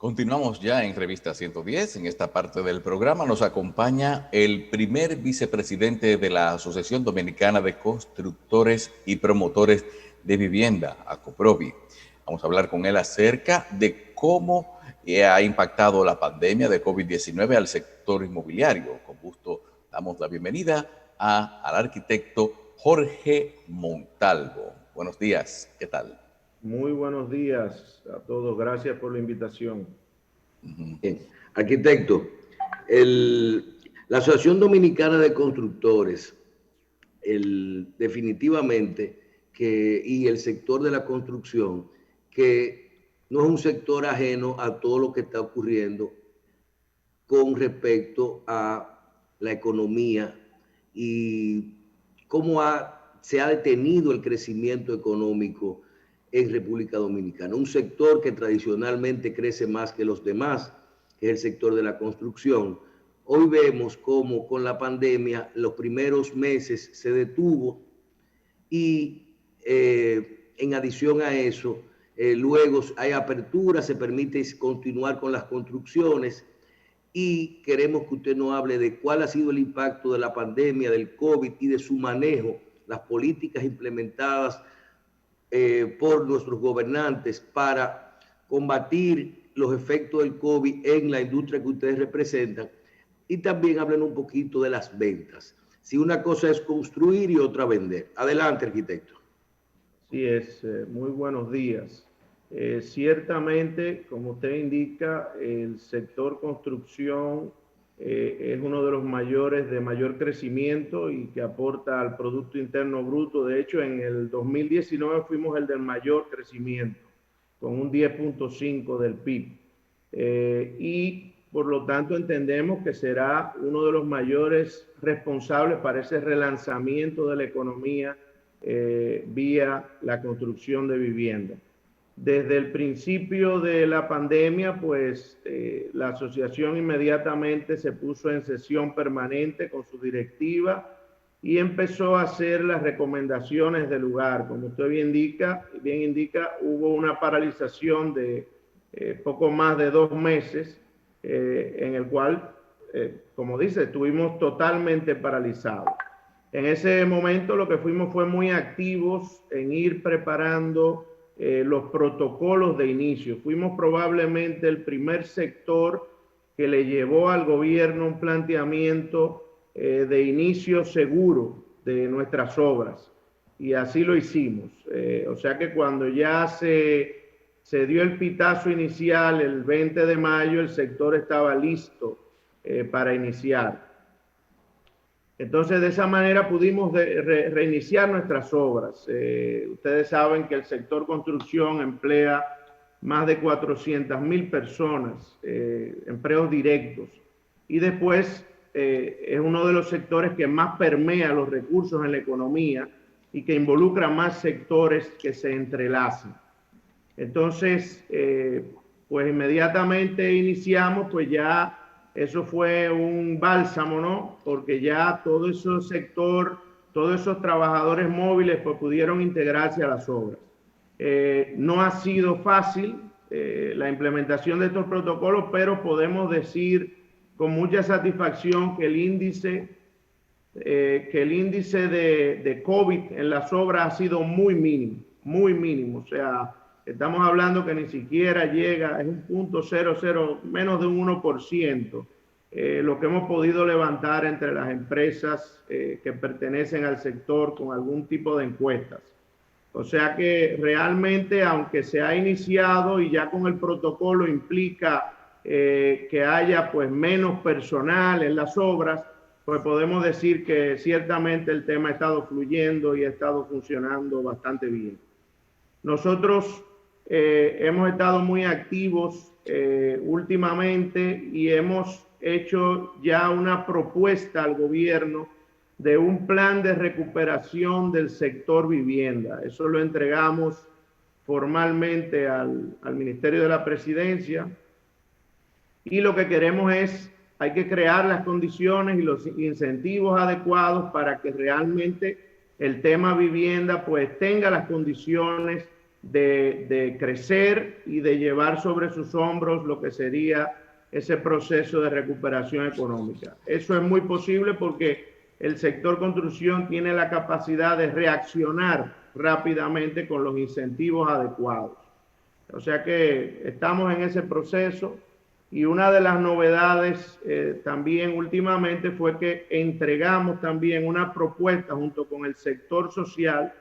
Continuamos ya en Revista 110. En esta parte del programa nos acompaña el primer vicepresidente de la Asociación Dominicana de Constructores y Promotores de Vivienda, ACOPROVI. Vamos a hablar con él acerca de cómo ha impactado la pandemia de COVID-19 al sector inmobiliario. Con gusto damos la bienvenida al arquitecto Jorge Montalvo. Buenos días, ¿qué tal? Muy buenos días a todos, gracias por la invitación. Bien. Arquitecto, la Asociación Dominicana de Constructores, definitivamente, y el sector de la construcción, que no es un sector ajeno a todo lo que está ocurriendo con respecto a la economía y cómo se ha detenido el crecimiento económico en República Dominicana. Un sector que tradicionalmente crece más que los demás, que es el sector de la construcción. Hoy vemos cómo con la pandemia los primeros meses se detuvo y en adición a eso, luego hay apertura, se permite continuar con las construcciones y queremos que usted nos hable de cuál ha sido el impacto de la pandemia, del COVID y de su manejo, las políticas implementadas por nuestros gobernantes para combatir los efectos del COVID en la industria que ustedes representan, y también hablen un poquito de las ventas. Si una cosa es construir y otra vender. Adelante, arquitecto. Sí, muy buenos días. Ciertamente, como usted indica, el sector construcción es uno de los mayores de mayor crecimiento y que aporta al Producto Interno Bruto. De hecho, en el 2019 fuimos el del mayor crecimiento, con un 10.5 del PIB. Y por lo tanto entendemos que será uno de los mayores responsables para ese relanzamiento de la economía vía la construcción de vivienda. Desde el principio de la pandemia, pues la asociación inmediatamente se puso en sesión permanente con su directiva y empezó a hacer las recomendaciones del lugar. Como usted bien indica, hubo una paralización de poco más de 2 meses, en el cual, como dice, estuvimos totalmente paralizados. En ese momento lo que fuimos fue muy activos en ir preparando los protocolos de inicio. Fuimos probablemente el primer sector que le llevó al gobierno un planteamiento de inicio seguro de nuestras obras, y así lo hicimos. O sea que cuando ya se dio el pitazo inicial el 20 de mayo, el sector estaba listo para iniciar. Entonces, de esa manera pudimos reiniciar nuestras obras. Ustedes saben que el sector construcción emplea más de 400,000 personas, empleos directos. Y después es uno de los sectores que más permea los recursos en la economía y que involucra más sectores que se entrelazan. Entonces, pues inmediatamente iniciamos, pues ya eso fue un bálsamo, ¿no? Porque ya todo ese sector, todos esos trabajadores móviles, pues pudieron integrarse a las obras. No ha sido fácil la implementación de estos protocolos, pero podemos decir con mucha satisfacción que el índice de COVID en las obras ha sido muy mínimo. O sea, estamos hablando que ni siquiera llega, es un 0.00, menos de un 1%, lo que hemos podido levantar entre las empresas que pertenecen al sector con algún tipo de encuestas. O sea que realmente, aunque se ha iniciado y ya con el protocolo implica que haya pues menos personal en las obras, pues podemos decir que ciertamente el tema ha estado fluyendo y ha estado funcionando bastante bien. Nosotros hemos estado muy activos últimamente y hemos hecho ya una propuesta al gobierno de un plan de recuperación del sector vivienda. Eso lo entregamos formalmente al Ministerio de la Presidencia, y lo que queremos hay que crear las condiciones y los incentivos adecuados para que realmente el tema vivienda pues tenga las condiciones de crecer y de llevar sobre sus hombros lo que sería ese proceso de recuperación económica. Eso es muy posible porque el sector construcción tiene la capacidad de reaccionar rápidamente con los incentivos adecuados. O sea que estamos en ese proceso y una de las novedades también últimamente fue que entregamos también una propuesta junto con el sector social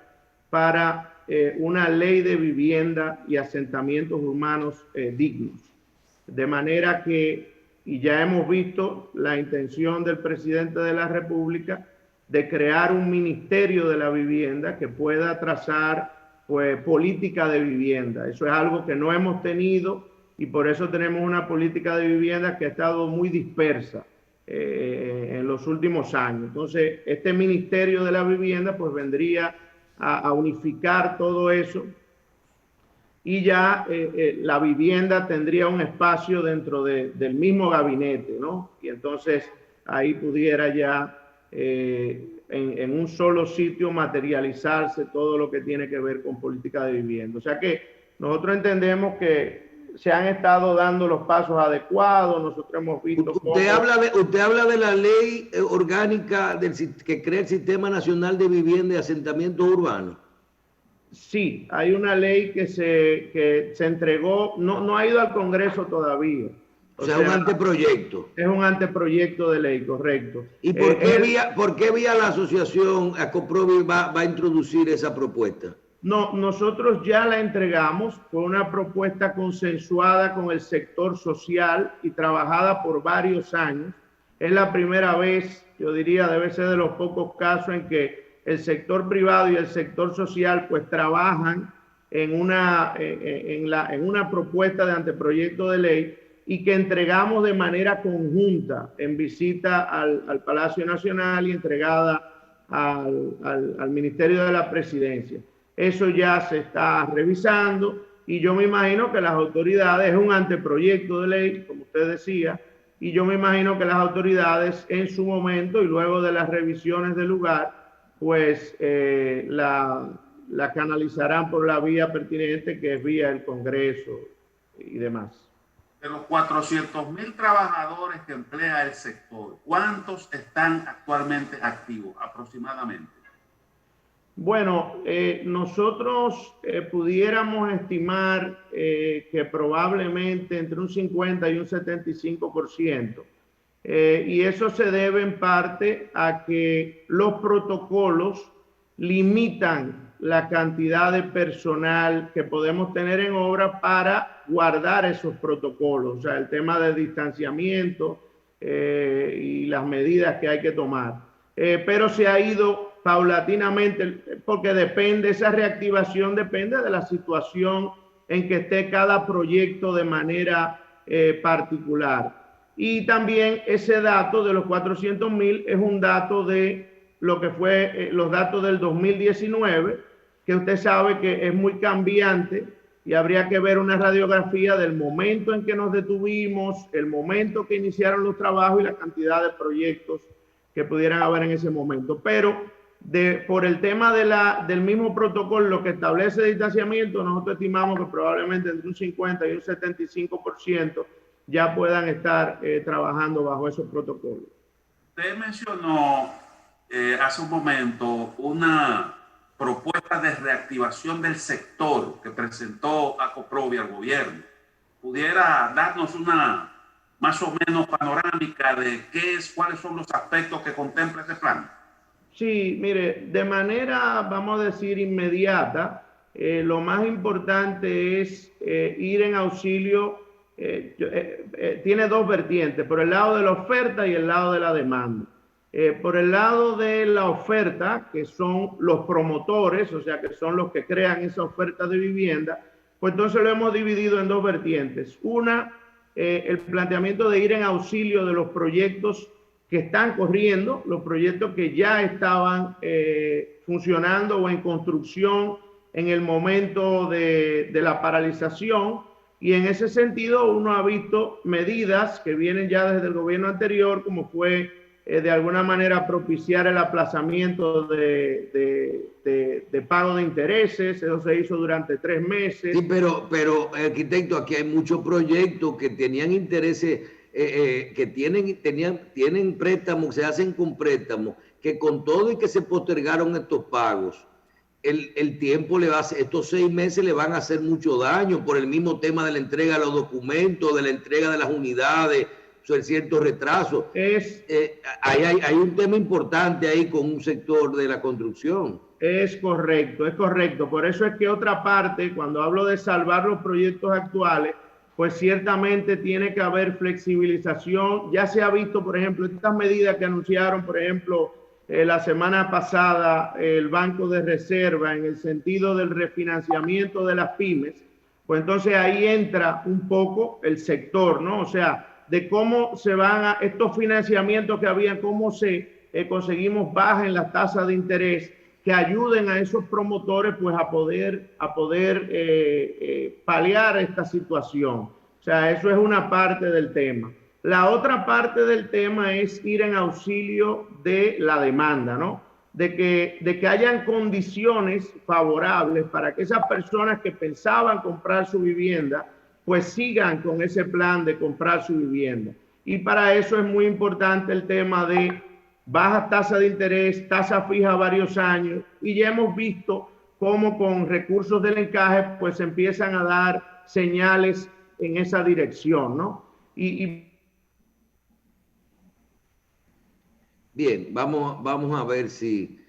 para una ley de vivienda y asentamientos urbanos dignos. De manera que, y ya hemos visto la intención del presidente de la República de crear un ministerio de la vivienda que pueda trazar pues, política de vivienda. Eso es algo que no hemos tenido y por eso tenemos una política de vivienda que ha estado muy dispersa en los últimos años. Entonces, este ministerio de la vivienda pues vendría a unificar todo eso y ya la vivienda tendría un espacio dentro del mismo gabinete, ¿no? Y entonces ahí pudiera ya en un solo sitio materializarse todo lo que tiene que ver con política de vivienda. O sea que nosotros entendemos que se han estado dando los pasos adecuados, nosotros hemos visto... Usted habla de la ley orgánica que crea el Sistema Nacional de Vivienda y Asentamientos Urbanos. Sí, hay una ley que se entregó, no ha ido al Congreso todavía. O sea, un anteproyecto. Es un anteproyecto de ley, correcto. ¿Y por qué vía la asociación ACOPROVI va a introducir esa propuesta? No, nosotros ya la entregamos, fue una propuesta consensuada con el sector social y trabajada por varios años. Es la primera vez, yo diría, debe ser de los pocos casos en que el sector privado y el sector social pues trabajan en una propuesta de anteproyecto de ley y que entregamos de manera conjunta en visita al Palacio Nacional y entregada al Ministerio de la Presidencia. Eso ya se está revisando y yo me imagino que las autoridades, es un anteproyecto de ley, como usted decía, y yo me imagino que las autoridades en su momento y luego de las revisiones del lugar, pues la canalizarán por la vía pertinente, que es vía el Congreso y demás. De los 400.000 trabajadores que emplea el sector, ¿cuántos están actualmente activos aproximadamente? Bueno, nosotros pudiéramos estimar que probablemente entre un 50 y un 75%. Y eso se debe en parte a que los protocolos limitan la cantidad de personal que podemos tener en obra para guardar esos protocolos, o sea, el tema de distanciamiento y las medidas que hay que tomar. Pero se ha ido paulatinamente, porque depende, esa reactivación depende de la situación en que esté cada proyecto de manera particular. Y también ese dato de los 400.000 es un dato de lo que fue los datos del 2019, que usted sabe que es muy cambiante y habría que ver una radiografía del momento en que nos detuvimos, el momento que iniciaron los trabajos y la cantidad de proyectos que pudieran haber en ese momento. Pero por el tema del mismo protocolo, lo que establece distanciamiento, nosotros estimamos que probablemente entre un 50 y un 75% ya puedan estar trabajando bajo esos protocolos. Usted mencionó hace un momento una propuesta de reactivación del sector que presentó ACOPROVI al gobierno. ¿Pudiera darnos una más o menos panorámica de cuáles son los aspectos que contempla ese plan? Sí, mire, de manera, vamos a decir, inmediata, lo más importante es ir en auxilio. Tiene dos vertientes, por el lado de la oferta y el lado de la demanda. Por el lado de la oferta, que son los promotores, o sea, que son los que crean esa oferta de vivienda, pues entonces lo hemos dividido en dos vertientes. Una, el planteamiento de ir en auxilio de los proyectos que están corriendo, los proyectos que ya estaban funcionando o en construcción en el momento de la paralización. Y en ese sentido uno ha visto medidas que vienen ya desde el gobierno anterior, como fue de alguna manera propiciar el aplazamiento de pago de intereses. Eso se hizo durante 3 meses. Sí, pero arquitecto, aquí hay muchos proyectos que tenían intereses, que tienen préstamos, se hacen con préstamos, que con todo y que se postergaron estos pagos, el tiempo le va a hacer, estos 6 meses le van a hacer mucho daño por el mismo tema de la entrega de los documentos, de la entrega de las unidades, cierto retraso. Hay un tema importante ahí con un sector de la construcción. Es correcto, es correcto. Por eso es que otra parte, cuando hablo de salvar los proyectos actuales, pues ciertamente tiene que haber flexibilización. Ya se ha visto, por ejemplo, estas medidas que anunciaron, por ejemplo, la semana pasada el Banco de Reserva en el sentido del refinanciamiento de las pymes, pues entonces ahí entra un poco el sector, ¿no? O sea, de cómo se van a estos financiamientos que había, cómo conseguimos bajas en las tasas de interés que ayuden a esos promotores pues a poder paliar esta situación. O sea, eso es una parte del tema. La otra parte del tema es ir en auxilio de la demanda, ¿no? De que hayan condiciones favorables para que esas personas que pensaban comprar su vivienda pues sigan con ese plan de comprar su vivienda. Y para eso es muy importante el tema de baja tasa de interés, tasa fija varios años, y ya hemos visto cómo con recursos del encaje pues empiezan a dar señales en esa dirección, ¿no? Bien, vamos a ver si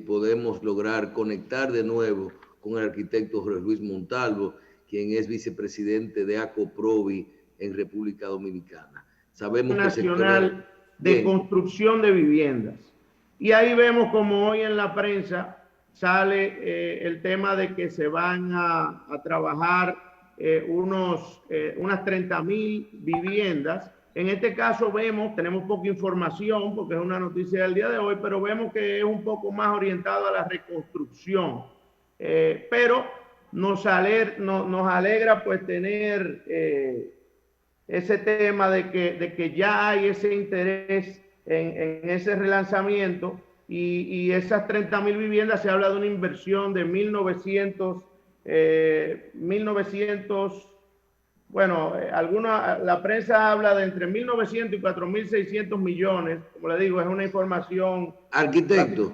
podemos lograr conectar de nuevo con el arquitecto Jorge Luis Montalvo, quien es vicepresidente de ACOPROVI en República Dominicana. Sabemos que nacional de construcción de viviendas. Y ahí vemos como hoy en la prensa sale el tema de que se van a trabajar unas 30.000 viviendas. En este caso tenemos poca información porque es una noticia del día de hoy, pero vemos que es un poco más orientado a la reconstrucción. Pero nos alegra pues tener ese tema de que ya hay ese interés en ese relanzamiento y esas 30.000 viviendas, se habla de una inversión de 1.900, bueno, la prensa habla de entre 1.900 y 4.600 millones, como le digo, es una información. Arquitecto,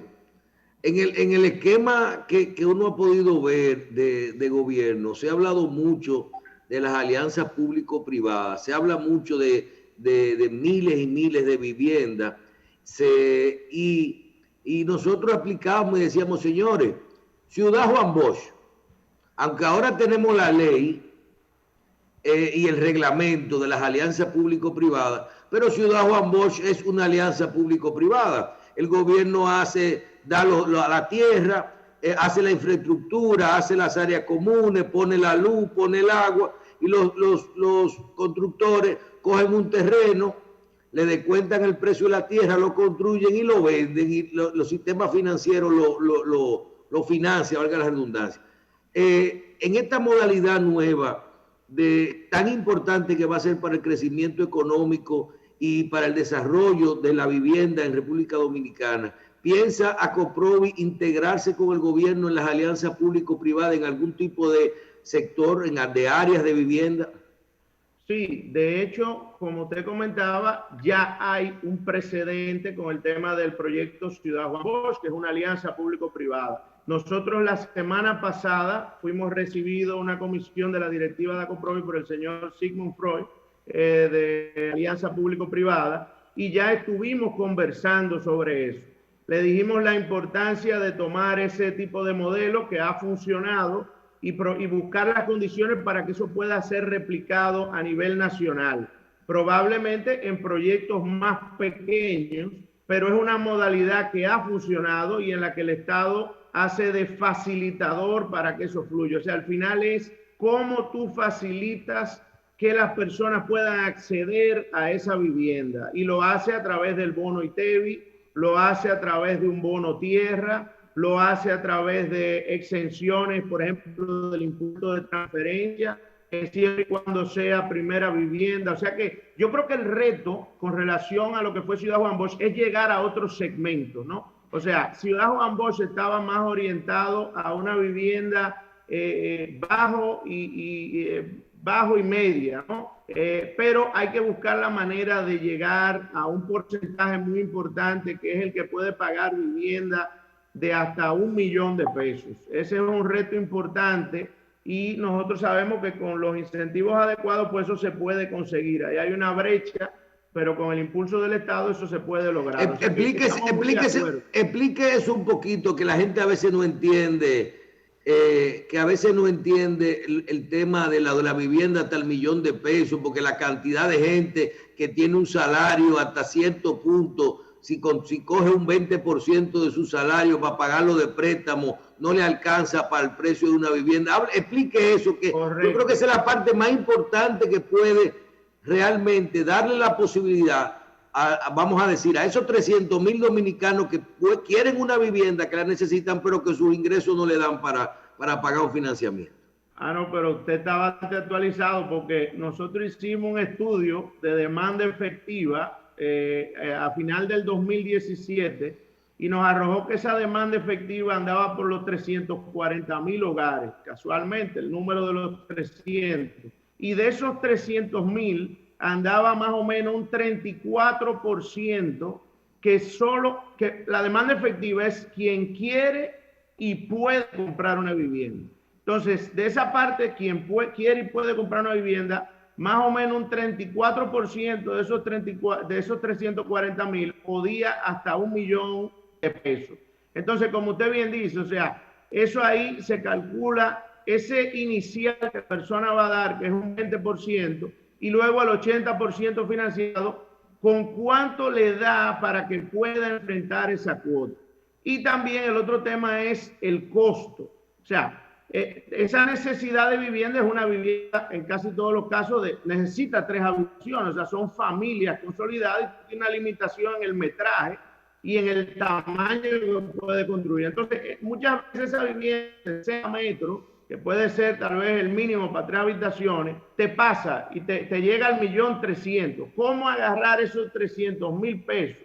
en el esquema que uno ha podido ver de gobierno, se ha hablado mucho de las alianzas público-privadas, se habla mucho de miles y miles de viviendas, y nosotros aplicábamos y decíamos, señores, Ciudad Juan Bosch, aunque ahora tenemos la ley y el reglamento de las alianzas público-privadas, pero Ciudad Juan Bosch es una alianza público-privada. El gobierno da la tierra, hace la infraestructura, hace las áreas comunes, pone la luz, pone el agua, y los constructores cogen un terreno, le descuentan el precio de la tierra, lo construyen y lo venden, y los sistemas financieros lo financian, valga la redundancia. En esta modalidad nueva, tan importante que va a ser para el crecimiento económico y para el desarrollo de la vivienda en República Dominicana, ¿piensa ACOPROVI integrarse con el gobierno en las alianzas público-privadas en algún tipo de sector, de áreas de vivienda? Sí, de hecho, como te comentaba, ya hay un precedente con el tema del proyecto Ciudad Juan Bosch, que es una alianza público-privada. Nosotros la semana pasada fuimos recibidos una comisión de la directiva de ACOPROVI por el señor Sigmund Freud, de alianza público-privada, y ya estuvimos conversando sobre eso. Le dijimos la importancia de tomar ese tipo de modelo que ha funcionado y buscar las condiciones para que eso pueda ser replicado a nivel nacional, probablemente en proyectos más pequeños, pero es una modalidad que ha funcionado y en la que el Estado hace de facilitador para que eso fluya. O sea, al final es cómo tú facilitas que las personas puedan acceder a esa vivienda, y lo hace a través del bono ITEVI, lo hace a través de un bono tierra, lo hace a través de exenciones, por ejemplo, del impuesto de transferencia, siempre y cuando sea primera vivienda. O sea que yo creo que el reto con relación a lo que fue Ciudad Juan Bosch es llegar a otros segmentos, ¿no? O sea, Ciudad Juan Bosch estaba más orientado a una vivienda bajo y media, ¿no? Pero hay que buscar la manera de llegar a un porcentaje muy importante, que es el que puede pagar vivienda de hasta $1 millón de pesos. Ese es un reto importante y nosotros sabemos que con los incentivos adecuados, pues eso se puede conseguir. Ahí hay una brecha, pero con el impulso del Estado eso se puede lograr. O sea, explique eso un poquito, que la gente a veces no entiende. Que a veces no entiende el tema de la vivienda hasta $1 millón de pesos, porque la cantidad de gente que tiene un salario hasta cierto punto, si coge un 20% de su salario para pagarlo de préstamo, no le alcanza para el precio de una vivienda. Explique eso, que correcto. Yo creo que esa es la parte más importante que puede realmente darle la posibilidad vamos a decir, a esos 300,000 dominicanos que quieren una vivienda, que la necesitan, pero que sus ingresos no le dan para pagar un financiamiento. No, pero usted está bastante actualizado, porque nosotros hicimos un estudio de demanda efectiva a final del 2017 y nos arrojó que esa demanda efectiva andaba por los 340,000 hogares, casualmente el número de los 300. Y de esos 300,000 andaba más o menos un 34% que la demanda efectiva es quien quiere y puede comprar una vivienda. Entonces, de esa parte, quien quiere y puede comprar una vivienda, más o menos un 34% de esos 340,000 podía hasta $1 millón de pesos. Entonces, como usted bien dice, o sea, eso ahí se calcula ese inicial que la persona va a dar, que es un 20%, y luego el 80% financiado, con cuánto le da para que pueda enfrentar esa cuota. Y también el otro tema es el costo. O sea, esa necesidad de vivienda es una vivienda, en casi todos los casos, necesita 3 habitaciones. O sea, son familias consolidadas y tiene una limitación en el metraje y en el tamaño que puede construir. Entonces, muchas veces esa vivienda de 6 metros, que puede ser tal vez el mínimo para 3 habitaciones, te pasa y te llega al 1.300.000. ¿Cómo agarrar esos 300,000 pesos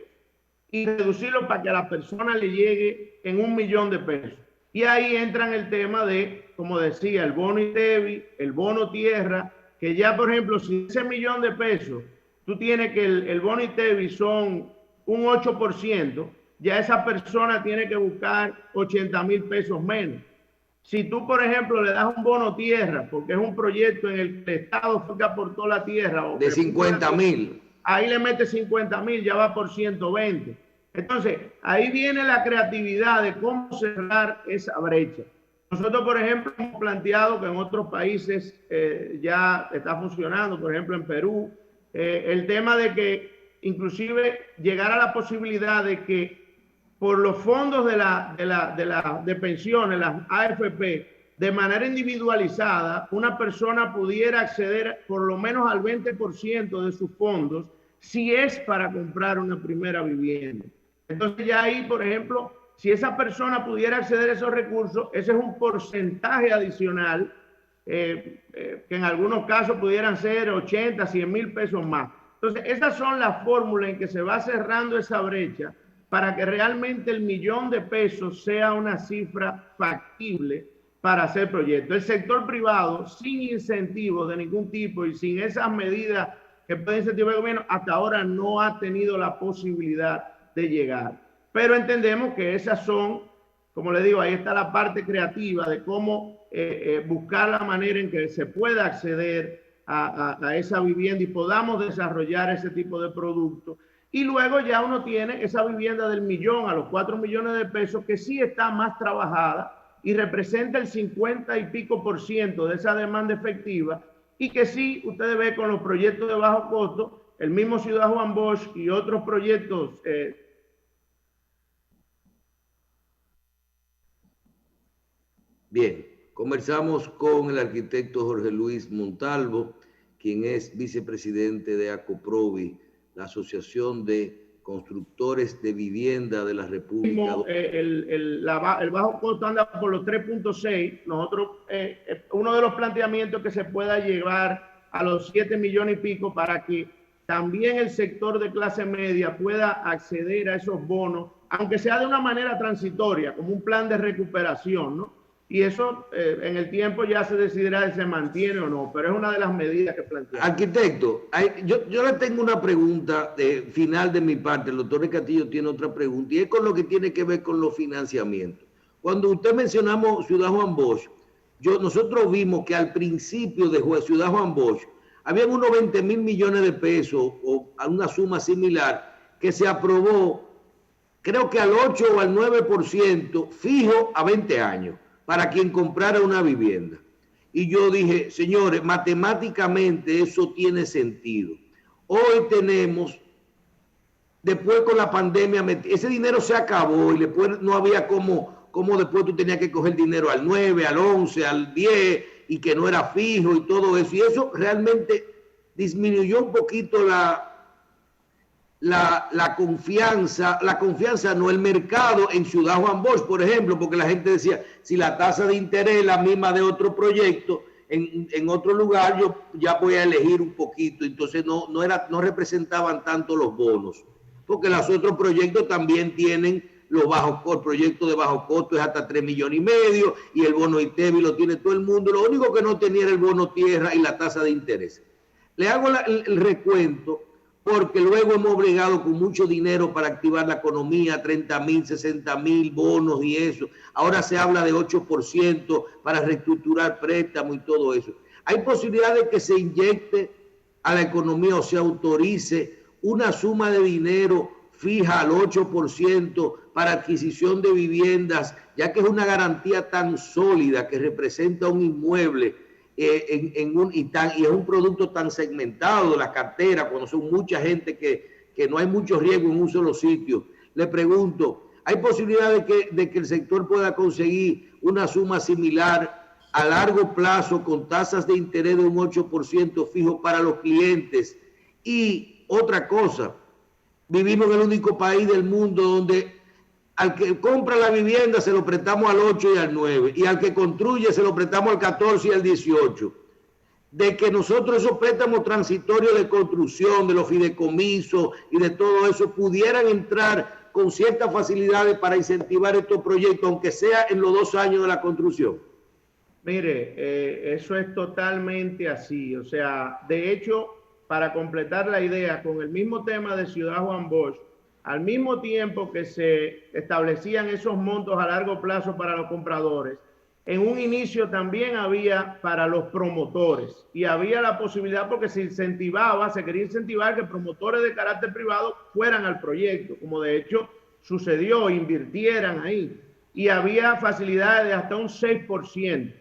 y reducirlo para que a la persona le llegue en $1 millón de pesos? Y ahí entra el tema de, como decía, el bono ITEVI, el bono tierra, que ya, por ejemplo, si ese $1 millón de pesos, tú tienes que el bono ITEVI son un 8%, ya esa persona tiene que buscar 80,000 pesos menos. Si tú, por ejemplo, le das un bono tierra, porque es un proyecto en el que el Estado fue que aportó la tierra. De 50,000. Ahí le mete 50,000, ya va por 120. Entonces, ahí viene la creatividad de cómo cerrar esa brecha. Nosotros, por ejemplo, hemos planteado que en otros países ya está funcionando, por ejemplo, en Perú, el tema de que inclusive llegar a la posibilidad de que por los fondos de pensiones, las AFP, de manera individualizada, una persona pudiera acceder por lo menos al 20% de sus fondos si es para comprar una primera vivienda. Entonces ya ahí, por ejemplo, si esa persona pudiera acceder a esos recursos, ese es un porcentaje adicional que en algunos casos pudieran ser 80, 100,000 pesos más. Entonces, esas son las fórmulas en que se va cerrando esa brecha para que realmente el $1 millón de pesos sea una cifra factible para hacer proyectos. El sector privado, sin incentivos de ningún tipo y sin esas medidas que puede incentivar el gobierno, hasta ahora no ha tenido la posibilidad de llegar. Pero entendemos que esas son, como le digo, ahí está la parte creativa de cómo buscar la manera en que se pueda acceder a esa vivienda y podamos desarrollar ese tipo de productos. Y luego ya uno tiene esa vivienda del $1 millón a los 4 millones de pesos, que sí está más trabajada y representa el 50 y pico % de esa demanda efectiva, y que sí, ustedes ven con los proyectos de bajo costo, el mismo Ciudad Juan Bosch y otros proyectos. Bien, conversamos con el arquitecto Jorge Luis Montalvo, quien es vicepresidente de ACOPROVI, la Asociación de constructores de vivienda de la República. El bajo costo anda por los 3.6. Nosotros, uno de los planteamientos que se pueda llevar a los 7 millones y pico para que también el sector de clase media pueda acceder a esos bonos, aunque sea de una manera transitoria, como un plan de recuperación, ¿no? Y eso en el tiempo ya se decidirá si se mantiene o no, pero es una de las medidas que planteamos. Arquitecto, yo le tengo una pregunta final de mi parte. El doctor Castillo tiene otra pregunta y es con lo que tiene que ver con los financiamientos. Cuando usted mencionamos Ciudad Juan Bosch, nosotros vimos que al principio de Ciudad Juan Bosch había unos 20.000 millones de pesos o una suma similar que se aprobó, creo que al 8 o al 9% fijo a 20 años para quien comprara una vivienda. Y yo dije, señores, matemáticamente eso tiene sentido. Hoy tenemos, después con la pandemia, ese dinero se acabó y después no había cómo después tú tenías que coger dinero al 9, al 11, al 10 y que no era fijo y todo eso. Y eso realmente disminuyó un poquito la confianza, no el mercado en Ciudad Juan Bosch, por ejemplo, porque la gente decía, si la tasa de interés es la misma de otro proyecto, en otro lugar yo ya voy a elegir un poquito, entonces no representaban tanto los bonos, porque los otros proyectos también tienen los bajos costos, el proyecto de bajo costo es hasta 3,5 millones y el bono ITEVI lo tiene todo el mundo, lo único que no tenía era el bono tierra y la tasa de interés. Le hago el recuento, porque luego hemos obligado con mucho dinero para activar la economía, 30.000, 60.000 bonos y eso. Ahora se habla de 8% para reestructurar préstamos y todo eso. ¿Hay posibilidad de que se inyecte a la economía o se autorice una suma de dinero fija al 8% para adquisición de viviendas, ya que es una garantía tan sólida que representa un inmueble y es un producto tan segmentado de la cartera, cuando son mucha gente que no hay mucho riesgo en un solo sitio? Le pregunto, ¿hay posibilidad de que el sector pueda conseguir una suma similar a largo plazo con tasas de interés de un 8% fijo para los clientes? Y otra cosa, vivimos en el único país del mundo donde al que compra la vivienda se lo prestamos al 8 y al 9, y al que construye se lo prestamos al 14 y al 18. De que nosotros esos préstamos transitorios de construcción, de los fideicomisos y de todo eso pudieran entrar con ciertas facilidades para incentivar estos proyectos, aunque sea en los 2 años de la construcción. Mire, eso es totalmente así. O sea, de hecho, para completar la idea, con el mismo tema de Ciudad Juan Bosch, al mismo tiempo que se establecían esos montos a largo plazo para los compradores, en un inicio también había para los promotores y había la posibilidad, porque se quería incentivar que promotores de carácter privado fueran al proyecto, como de hecho sucedió, invirtieran ahí, y había facilidades de hasta un 6%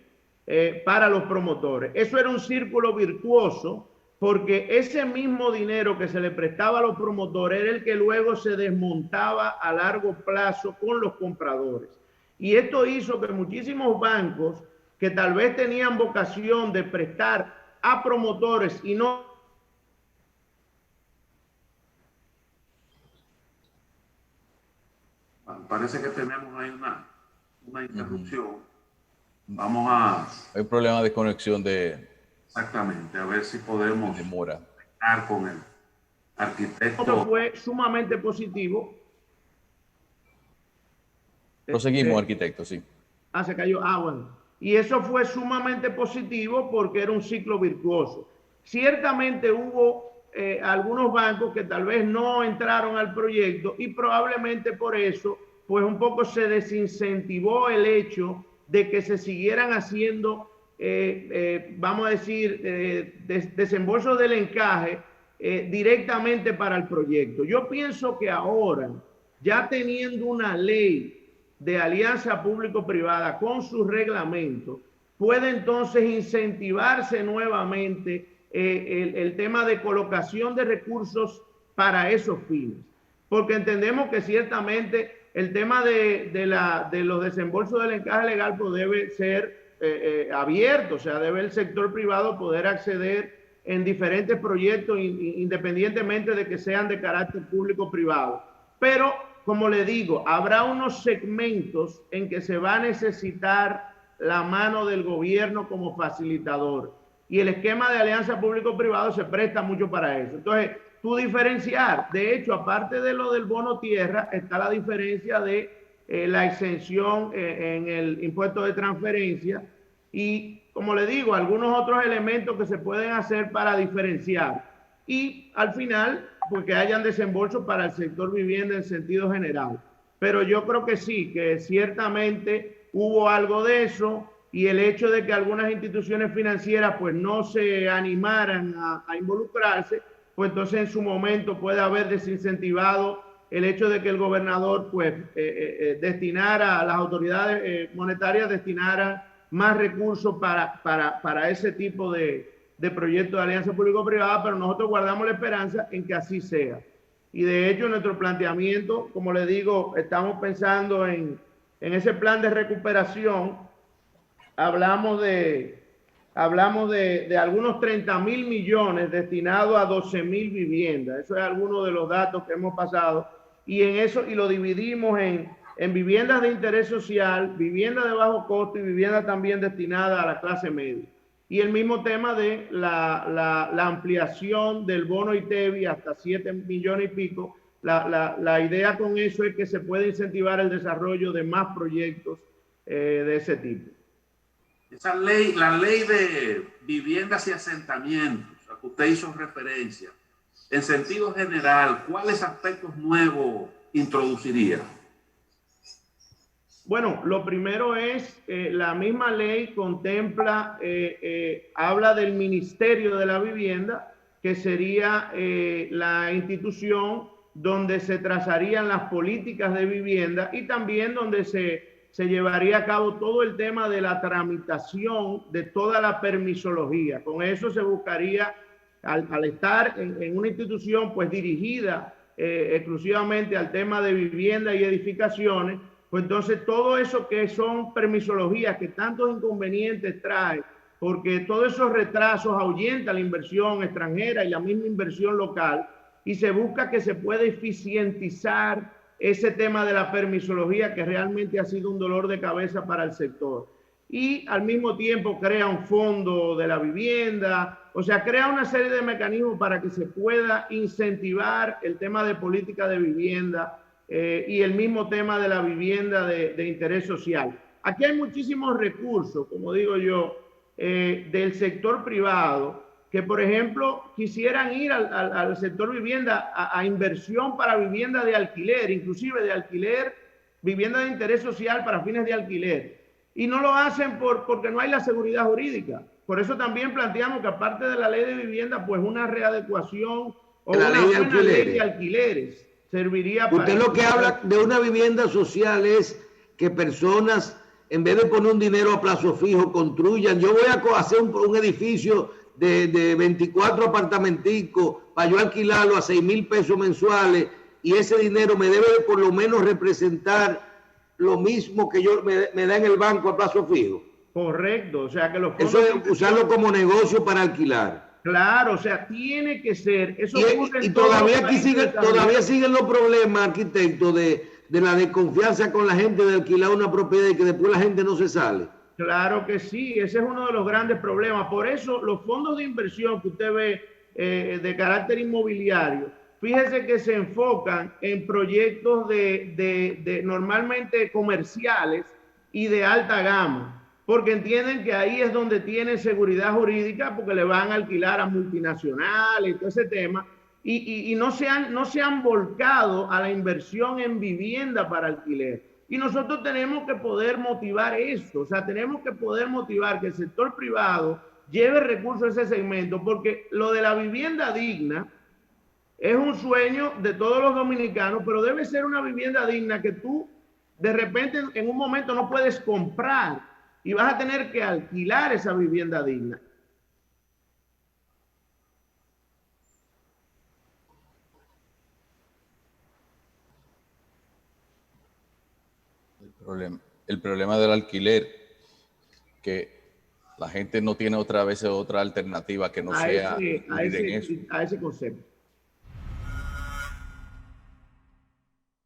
para los promotores. Eso era un círculo virtuoso, porque ese mismo dinero que se le prestaba a los promotores era el que luego se desmontaba a largo plazo con los compradores. Y esto hizo que muchísimos bancos que tal vez tenían vocación de prestar a promotores y no... Parece que tenemos ahí una interrupción. Vamos a... Hay problema de conexión de... Exactamente, a ver si podemos demora estar con el arquitecto. Esto fue sumamente positivo. Proseguimos, arquitecto, sí. Se cayó. Bueno. Y eso fue sumamente positivo porque era un ciclo virtuoso. Ciertamente hubo algunos bancos que tal vez no entraron al proyecto y probablemente por eso, pues un poco se desincentivó el hecho de que se siguieran haciendo vamos a decir, desembolsos del encaje directamente para el proyecto. Yo pienso que ahora, ya teniendo una ley de alianza público-privada con sus reglamentos, puede entonces incentivarse nuevamente el tema de colocación de recursos para esos fines. Porque entendemos que ciertamente el tema de los desembolsos del encaje legal pues debe ser abierto, o sea, debe el sector privado poder acceder en diferentes proyectos, independientemente de que sean de carácter público o privado. Pero, como le digo, habrá unos segmentos en que se va a necesitar la mano del gobierno como facilitador. Y el esquema de alianza público-privado se presta mucho para eso. Entonces, tú diferenciar, de hecho, aparte de lo del bono tierra, está la diferencia de la exención en el impuesto de transferencia y, como le digo, algunos otros elementos que se pueden hacer para diferenciar. Y al final, pues que hayan desembolsos para el sector vivienda en sentido general. Pero yo creo que sí, que ciertamente hubo algo de eso, y el hecho de que algunas instituciones financieras pues no se animaran a involucrarse, pues entonces en su momento puede haber desincentivado el hecho de que el gobernador pues destinara, a las autoridades monetarias destinaran más recursos para ese tipo de proyectos de alianza público-privada, pero nosotros guardamos la esperanza en que así sea. Y de hecho nuestro planteamiento, como le digo, estamos pensando en ese plan de recuperación. Hablamos de algunos 30.000 millones destinados a 12.000 viviendas. Eso es alguno de los datos que hemos pasado. Y en eso, y lo dividimos en viviendas de interés social, viviendas de bajo costo y viviendas también destinadas a la clase media. Y el mismo tema de la ampliación del bono ITEVI hasta 7 millones y pico. La idea con eso es que se puede incentivar el desarrollo de más proyectos de ese tipo. Esa ley, la ley de viviendas y asentamientos, a que usted hizo referencia, en sentido general, ¿cuáles aspectos nuevos introduciría? Bueno, lo primero es, la misma ley contempla, habla del Ministerio de la Vivienda, que sería la institución donde se trazarían las políticas de vivienda y también donde se llevaría a cabo todo el tema de la tramitación de toda la permisología. Con eso se buscaría, al estar en una institución pues dirigida exclusivamente al tema de vivienda y edificaciones, pues entonces todo eso que son permisologías que tantos inconvenientes trae, porque todos esos retrasos ahuyentan la inversión extranjera y la misma inversión local, y se busca que se pueda eficientizar ese tema de la permisología, que realmente ha sido un dolor de cabeza para el sector. Y al mismo tiempo crea un fondo de la vivienda, o sea, crea una serie de mecanismos para que se pueda incentivar el tema de política de vivienda y el mismo tema de la vivienda de interés social. Aquí hay muchísimos recursos, como digo yo, del sector privado, que por ejemplo quisieran ir al sector vivienda a inversión para vivienda de alquiler, inclusive de alquiler, vivienda de interés social para fines de alquiler. Y no lo hacen porque no hay la seguridad jurídica. Por eso también planteamos que aparte de la ley de vivienda, pues una readecuación o una buena ley de alquileres serviría para... Usted lo que habla de una vivienda social es que personas, en vez de poner un dinero a plazo fijo, construyan. Yo voy a hacer un edificio de 24 apartamenticos para yo alquilarlo a 6.000 pesos mensuales, y ese dinero me debe por lo menos representar lo mismo que yo me da en el banco a plazo fijo. Correcto, o sea que los fondos... Eso es usarlo como negocio para alquilar. Claro, o sea, tiene que ser. Eso y todavía aquí siguen los problemas, arquitecto, de la desconfianza con la gente de alquilar una propiedad y que después la gente no se sale. Claro que sí, ese es uno de los grandes problemas. Por eso los fondos de inversión que usted ve de carácter inmobiliario, fíjese que se enfocan en proyectos normalmente comerciales y de alta gama, porque entienden que ahí es donde tienen seguridad jurídica, porque le van a alquilar a multinacionales y todo ese tema, y no se han volcado a la inversión en vivienda para alquiler. Y nosotros tenemos que poder motivar esto, o sea, tenemos que poder motivar que el sector privado lleve recursos a ese segmento, porque lo de la vivienda digna es un sueño de todos los dominicanos, pero debe ser una vivienda digna que tú de repente en un momento no puedes comprar y vas a tener que alquilar esa vivienda digna. El problema del alquiler, que La gente no tiene otra vez otra alternativa que no sea vivir en eso. A ese concepto.